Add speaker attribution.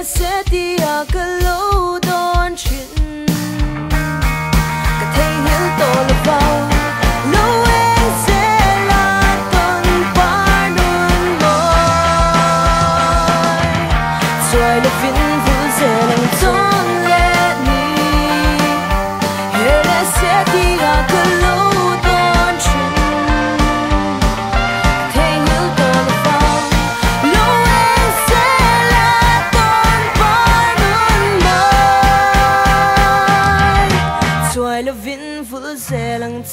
Speaker 1: sẽ tia cả lâu đón chuyện cả thấy hiểu tôi là vào lâu em sẽ là con ba luôn mỏi rồi là viên vũ sẽ làm tròn lệ mi là sẽ tia cả lâu đón chuyện thấy hiểu tôi là vào lâu em sẽ là con ba luôn mỏi rồi là viên vũ sẽ làm